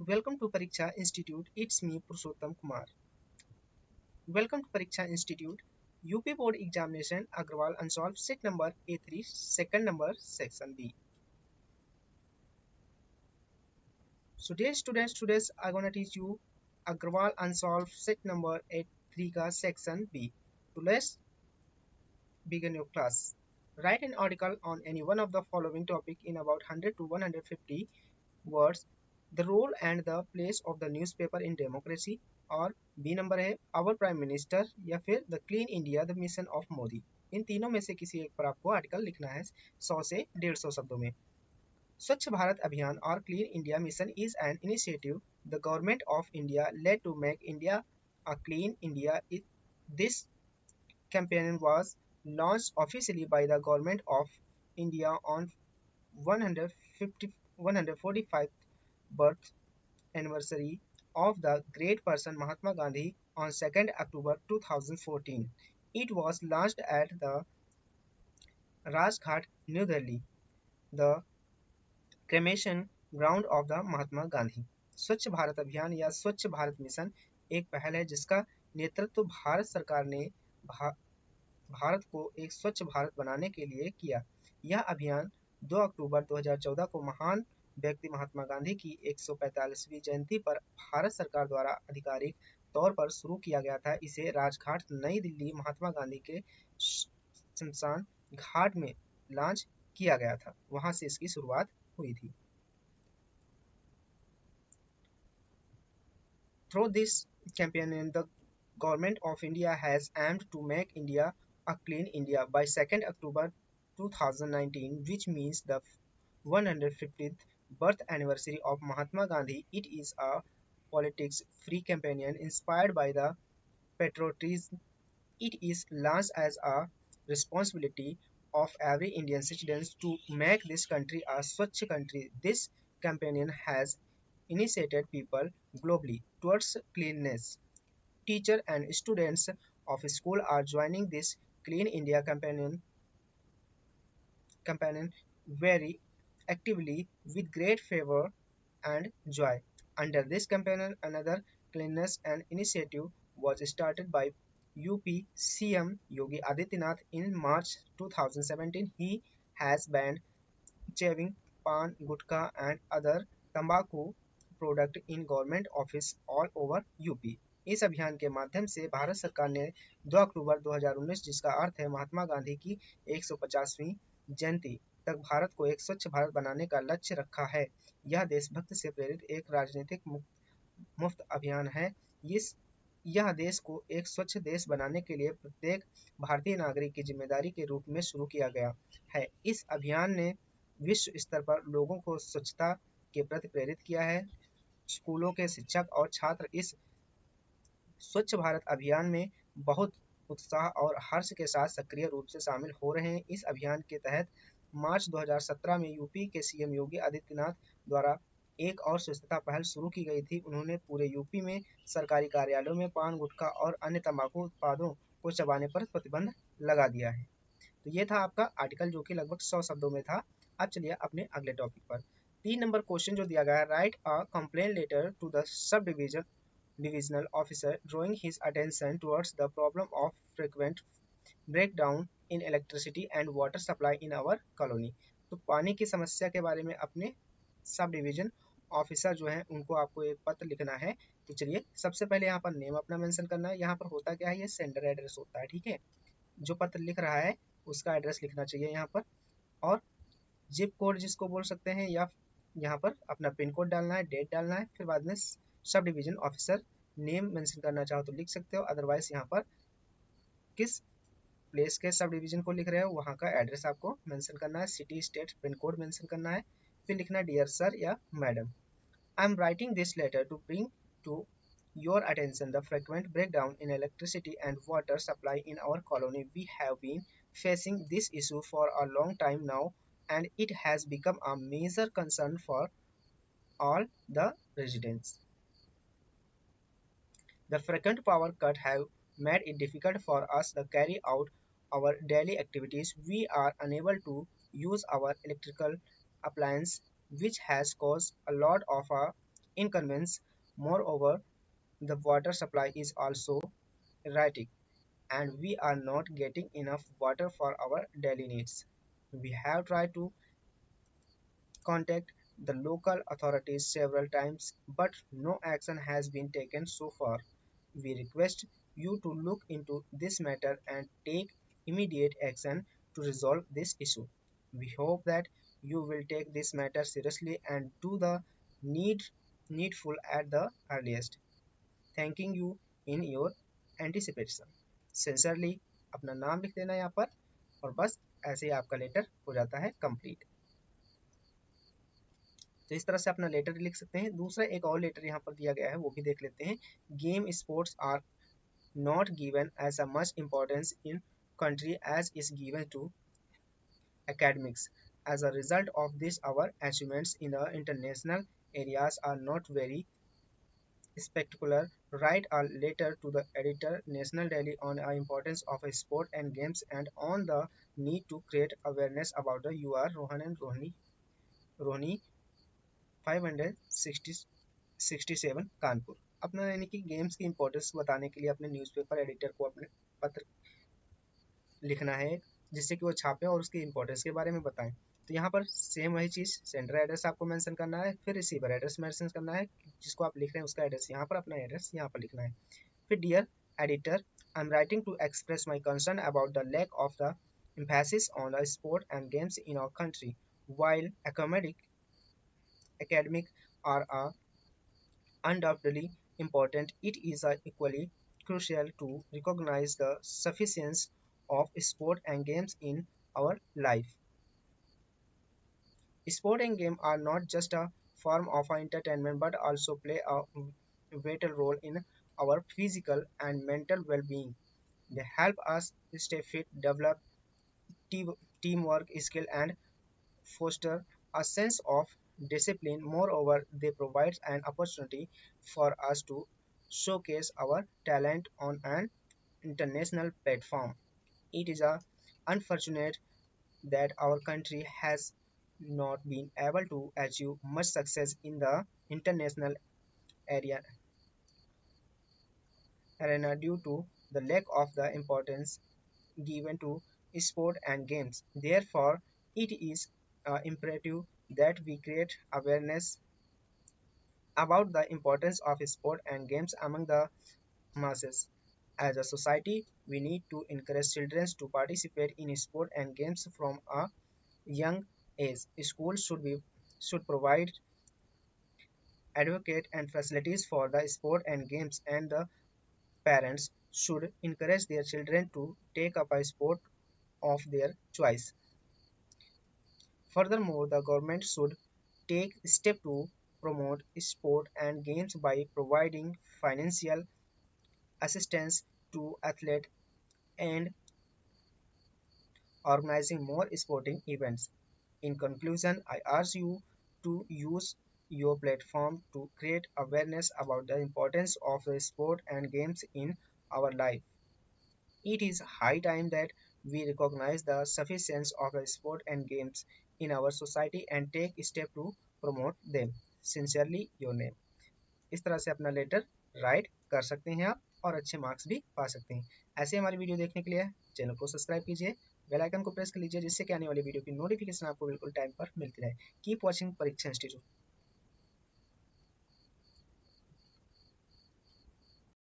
Welcome to Pariksha Institute. It's me, Purushottam Kumar. Welcome to Pariksha Institute. UP Board Examination Agrawal Unsolved Set number A3, second number, section B. So, dear students, I'm gonna teach you Agrawal Unsolved Set number A3 का section B. So, let's begin your class. Write an article on any one of the following topic in about 100 to 150 words. The role and the place of the newspaper in democracy, और B number है our prime minister, या फिर the clean India the mission of Modi. इन तीनों में से किसी एक पर आपको आर्टिकल लिखना है 100 से 150 शब्दों में। स्वच्छ भारत अभियान और clean India mission is an initiative the government of India led to make India a clean India. This campaign was launched officially by the government of India on 150 145th birth anniversary of the great person Mahatma Gandhi on 2nd October 2014. It was launched at the Rajghat, New Delhi, the cremation ground of the Mahatma Gandhi. स्वच्छ भारत अभियान या स्वच्छ Bharat mission एक पहल है जिसका नेतृत्व भारत सरकार ने भारत को एक स्वच्छ भारत बनाने के लिए किया। यह अभियान 2 अक्टूबर 2014 को महान व्यक्ति महात्मा गांधी की 145वीं जयंती पर भारत सरकार द्वारा आधिकारिक तौर पर शुरू किया गया था। इसे राजघाट नई दिल्ली महात्मा गांधी के शमशान घाट में लॉन्च किया गया था, वहां से इसकी शुरुआत हुई थी। Through this campaign, the government of India has aimed to make India a clean India by 2nd October 2019, which means the 150th birth anniversary of Mahatma Gandhi. It is a politics-free campaign inspired by the patriotism. It is launched as a responsibility of every Indian citizen to make this country a Swachh country. This campaign has initiated people globally towards cleanliness. Teachers and students of school are joining this Clean India campaign very actively with great favor and joy. Under this campaign, another cleanliness and initiative was started by UP CM Yogi Adityanath in March 2017. He has banned chewing, pan, gutka and other तंबाकू product in government office all over UP. इस अभियान के माध्यम से भारत सरकार ने 2 अक्टूबर 2019, जिसका अर्थ है महात्मा गांधी की 150वीं जयंती तक भारत को एक स्वच्छ भारत बनाने का लक्ष्य रखा है। यह देशभक्त से प्रेरित एक राजनीतिक मुफ्त अभियान है। यह देश को एक स्वच्छ देश बनाने के लिए प्रत्येक भारतीय नागरिक की जिम्मेदारी के रूप में शुरू किया गया है। इस अभियान ने विश्व स्तर पर लोगों को स्वच्छता के प्रति प्रेरित किया है। स्कूलों के शिक्षक और छात्र इस स्वच्छ भारत अभियान में बहुत उत्साह और हर्ष के साथ सक्रिय रूप से शामिल हो रहे हैं। इस अभियान के तहत मार्च 2017 में यूपी के सीएम योगी आदित्यनाथ द्वारा एक और स्वच्छता पहल शुरू की गई थी। उन्होंने पूरे यूपी में सरकारी कार्यालयों में पान, गुटखा और अन्य तंबाकू उत्पादों को चबाने पर प्रतिबंध लगा दिया है। तो ये था आपका आर्टिकल जो कि लगभग 100 शब्दों में था। अब चलिए अपने अगले टॉपिक पर। 3 नंबर क्वेश्चन जो दिया गया है, write a complain letter to the sub divisional officer drawing his attention towards the problem of frequent breakdown in electricity and water supply in our colony। तो पानी की समस्या के बारे में अपने सब डिवीजन ऑफिसर जो है उनको आपको एक पत्र लिखना है। तो चलिए सबसे पहले यहाँ पर नेम अपना मेंशन करना है। यहाँ पर होता क्या है, ये सेंडर एड्रेस होता है, ठीक है। जो पत्र लिख रहा है उसका एड्रेस लिखना चाहिए यहाँ पर, और जिप कोड जिसको बोल सकते हैं, या यहाँ पर अपना पिन कोड डालना है, डेट डालना है, फिर बाद में sub division officer name mention करना चाहो तो लिख सकते हो। अदरवाइज यहाँ पर किस प्लेस के सब डिवीजन को लिख रहे हो वहाँ का एड्रेस आपको मेंशन करना है, city, state, pin code mention करना है, फिर लिखना है डियर सर या madam, I am writing this letter to bring to your attention the frequent breakdown in electricity and water supply in our colony. We have been facing this issue for a long time now, and it has become a major concern for all the residents. The frequent power cut have made it difficult for us to carry out our daily activities. We are unable to use our electrical appliance, which has caused a lot of inconvenience. Moreover, the water supply is also erratic, and we are not getting enough water for our daily needs. We have tried to contact the local authorities several times, but no action has been taken so far. We request you to look into this matter and take immediate action to resolve this issue. We hope that you will take this matter seriously and do the need needful at the earliest. Thanking you in your anticipation. Sincerely, अपना नाम लिख देना यहाँ पर और बस ऐसे ही आपका लेटर हो जाता है कंप्लीट। तो इस तरह से अपना लेटर लिख सकते हैं। दूसरा एक और लेटर यहाँ पर दिया गया है, वो भी देख लेते हैं। Game sports are not given as a much importance in country as is given to academics. As a result of this, our achievements in the international areas are not very spectacular. Write a letter to the editor National Daily on the importance of sport and games and on the need to create awareness about the UR Rohan and Rohini 567 Kanpur. अपना यानी कि games की importance बताने के लिए अपने newspaper editor को अपने पत्र लिखना है, जिससे कि वो छापे और उसकी इंपॉर्टेंस के बारे में बताएं। तो यहाँ पर सेम वही चीज़, सेंडर एड्रेस आपको मेंशन करना है, फिर रिसीवर एड्रेस मेंशन करना है, जिसको आप लिख रहे हैं उसका एड्रेस यहाँ पर, अपना एड्रेस यहाँ पर लिखना है। फिर dear editor, I am writing to express my concern about the lack of the emphasis on the sport and games in our country. While academic are undoubtedly important, it is equally crucial to recognize the sufficiency of sport and games in our life. Sport and games are not just a form of entertainment but also play a vital role in our physical and mental well-being. They help us stay fit, develop teamwork skill, and foster a sense of discipline. Moreover, they provide an opportunity for us to showcase our talent on an international platform. It is unfortunate that our country has not been able to achieve much success in the international area, arena due to the lack of the importance given to sport and games. Therefore, it is imperative that we create awareness about the importance of sport and games among the masses. As a society, we need to encourage children to participate in sport and games from a young age. Schools should provide advocate and facilities for the sport and games, and the parents should encourage their children to take up a sport of their choice. Furthermore, the government should take steps to promote sport and games by providing financial assistance to athletes and organizing more sporting events. In conclusion, I urge you to use your platform to create awareness about the importance of the sport and games in our life. It is high time that we recognize the sufficiency of the sport and games in our society and take steps to promote them. Sincerely, your name. इस तरह से अपना letter right कर सकते हैं आप और अच्छे मार्क्स भी पा सकते हैं। ऐसे हमारी वीडियो देखने के लिए चैनल को सब्सक्राइब कीजिए, बेल आइकन को प्रेस कर लीजिए, जिससे कि आने वाली वीडियो की नोटिफिकेशन आपको बिल्कुल टाइम पर मिलती रहे। कीप वॉचिंग परीक्षा इंस्टीट्यूट।